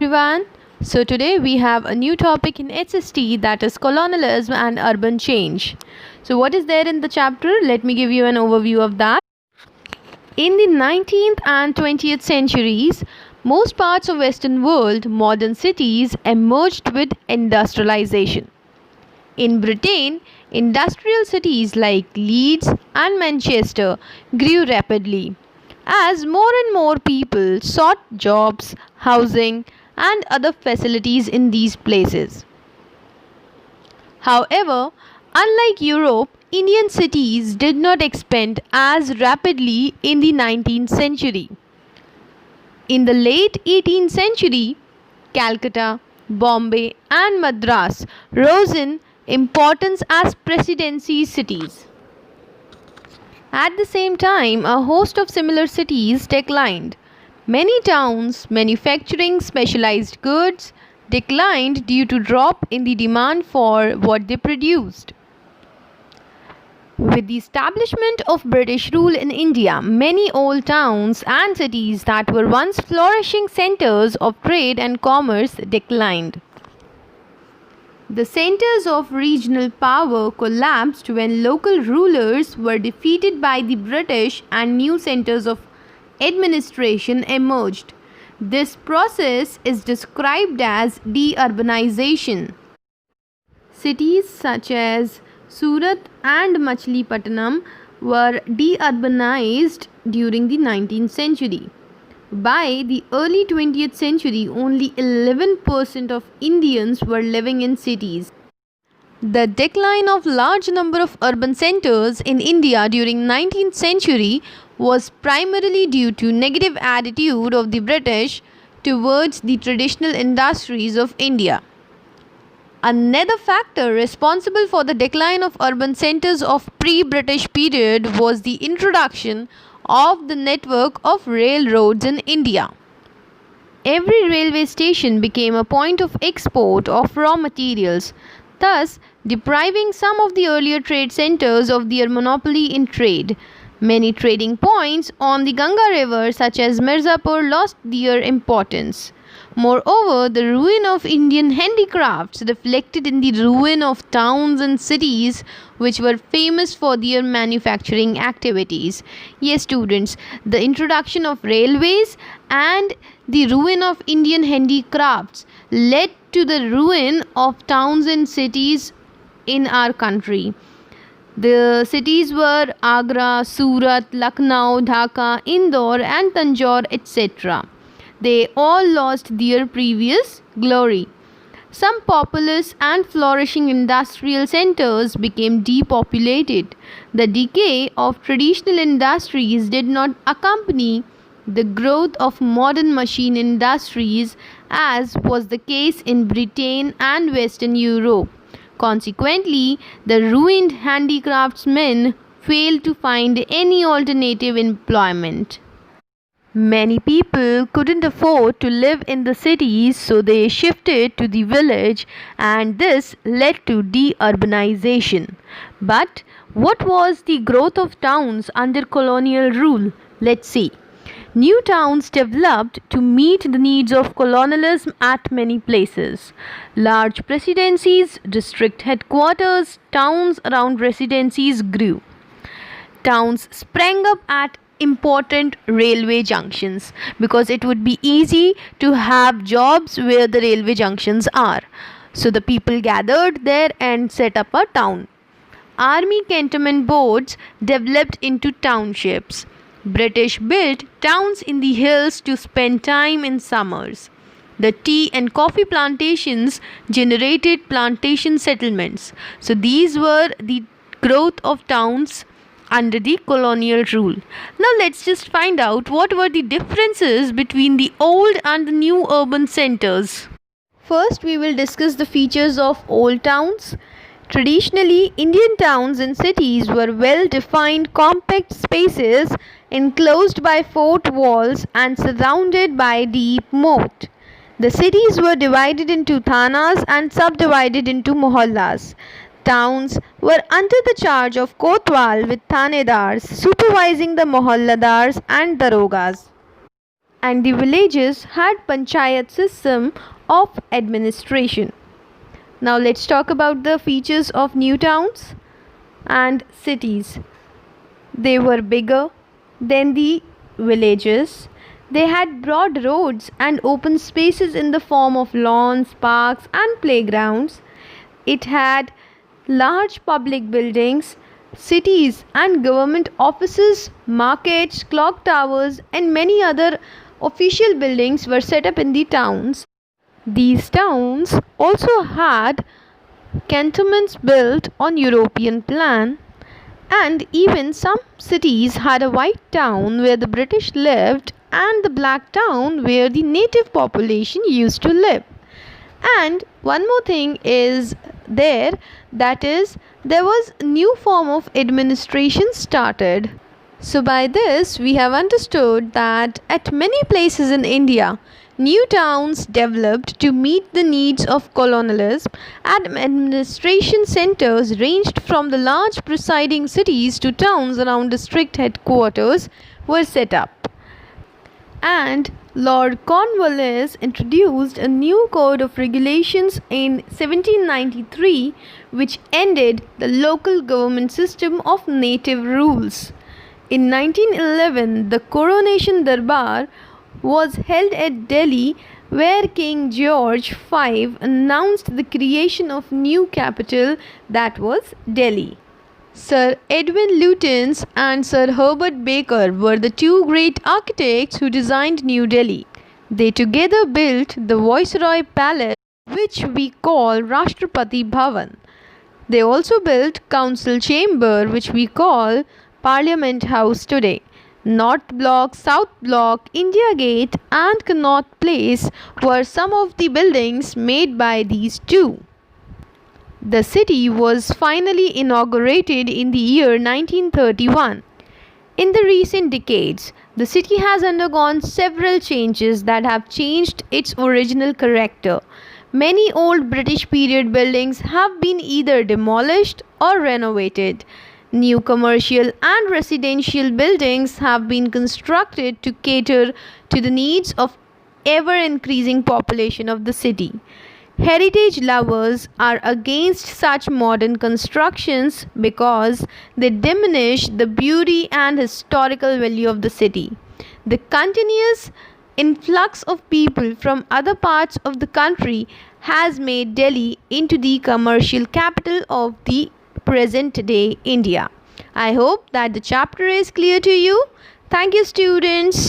Everyone. So today we have a new topic in HST, that is colonialism and urban change. So what is there in the chapter? Let me give you an overview of that. In the 19th and 20th centuries, most parts of Western world modern cities emerged with industrialization. In Britain, industrial cities like Leeds and Manchester grew rapidly as more and more people sought jobs, housing, and other facilities in these places. However, unlike Europe, Indian cities did not expand as rapidly in the 19th century. In the late 18th century, Calcutta, Bombay, and Madras rose in importance as presidency cities. At the same time, a host of similar cities declined. Many towns manufacturing specialized goods declined due to drop in the demand for what they produced. With the establishment of British rule in India, many old towns and cities that were once flourishing centers of trade and commerce declined. The centers of regional power collapsed when local rulers were defeated by the British and new centers of administration emerged. This process is described as deurbanization. Cities such as Surat and Machilipatnam were deurbanized during the 19th century. By the early 20th century, only 11% of Indians were living in cities. The decline of large number of urban centers in India during 19th century was primarily due to negative attitude of the British towards the traditional industries of India. Another factor responsible for the decline of urban centers of pre-British period was the introduction of the network of railroads in India. Every railway station became a point of export of raw materials, thus depriving some of the earlier trade centers of their monopoly in trade. Many trading points on the Ganga River, such as Mirzapur, lost their importance. Moreover, the ruin of Indian handicrafts reflected in the ruin of towns and cities which were famous for their manufacturing activities. Yes, students, the introduction of railways and the ruin of Indian handicrafts led to the ruin of towns and cities in our country. The cities were Agra, Surat, Lucknow, Dhaka, Indore, and Tanjore, etc. They all lost their previous glory. Some populous and flourishing industrial centers became depopulated. The decay of traditional industries did not accompany the growth of modern machine industries, as was the case in Britain and Western Europe. Consequently, the ruined handicraftsmen failed to find any alternative employment. Many people couldn't afford to live in the cities, so they shifted to the village, and this led to deurbanization. But what was the growth of towns under colonial rule? Let's see. New towns developed to meet the needs of colonialism at many places. Large presidencies, district headquarters, towns around residencies grew. Towns sprang up at important railway junctions because it would be easy to have jobs where the railway junctions are. So the people gathered there and set up a town. Army cantonment boards developed into townships. British built towns in the hills to spend time in summers. The tea and coffee plantations generated plantation settlements. So these were the growth of towns under the colonial rule. Now let's just find out what were the differences between the old and the new urban centers. First, we will discuss the features of old towns. Traditionally, Indian towns and cities were well-defined compact spaces enclosed by fort walls and surrounded by deep moat. The cities were divided into thanas and subdivided into mohallas. Towns were under the charge of kotwal with thanedars supervising the mohalladars and darogas. and the villages had panchayat system of administration. Now let's talk about the features of new towns and cities. They were bigger than the villages. They had broad roads and open spaces in the form of lawns, parks, and playgrounds. It had large public buildings, cities and government offices, markets, clock towers, and many other official buildings were set up in the towns. These towns also had cantonments built on European plan, and even some cities had a white town where the British lived and the black town where the native population used to live. And one more thing is there, that is, there was a new form of administration started. So by this we have understood that at many places in India, new towns developed to meet the needs of colonialism, and administration centers ranged from the large presiding cities to towns around district headquarters were set up. And Lord Cornwallis introduced a new code of regulations in 1793 which ended the local government system of native rules. In 1911, the Coronation Darbar was held at Delhi, where King George V announced the creation of new capital, that was Delhi. Sir Edwin Lutyens and Sir Herbert Baker were the two great architects who designed New Delhi. They together built the Viceroy Palace, which we call Rashtrapati Bhavan. They also built Council Chamber, which we call Parliament House today. North Block, South Block, India Gate, and Connaught Place were some of the buildings made by these two. The city was finally inaugurated in the year 1931. In the recent decades, the city has undergone several changes that have changed its original character. Many old British period buildings have been either demolished or renovated. New commercial and residential buildings have been constructed to cater to the needs of ever increasing population of the city. Heritage lovers are against such modern constructions because they diminish the beauty and historical value of the city. The continuous influx of people from other parts of the country has made Delhi into the commercial capital of the present day India. I hope that the chapter is clear to you. Thank you, students.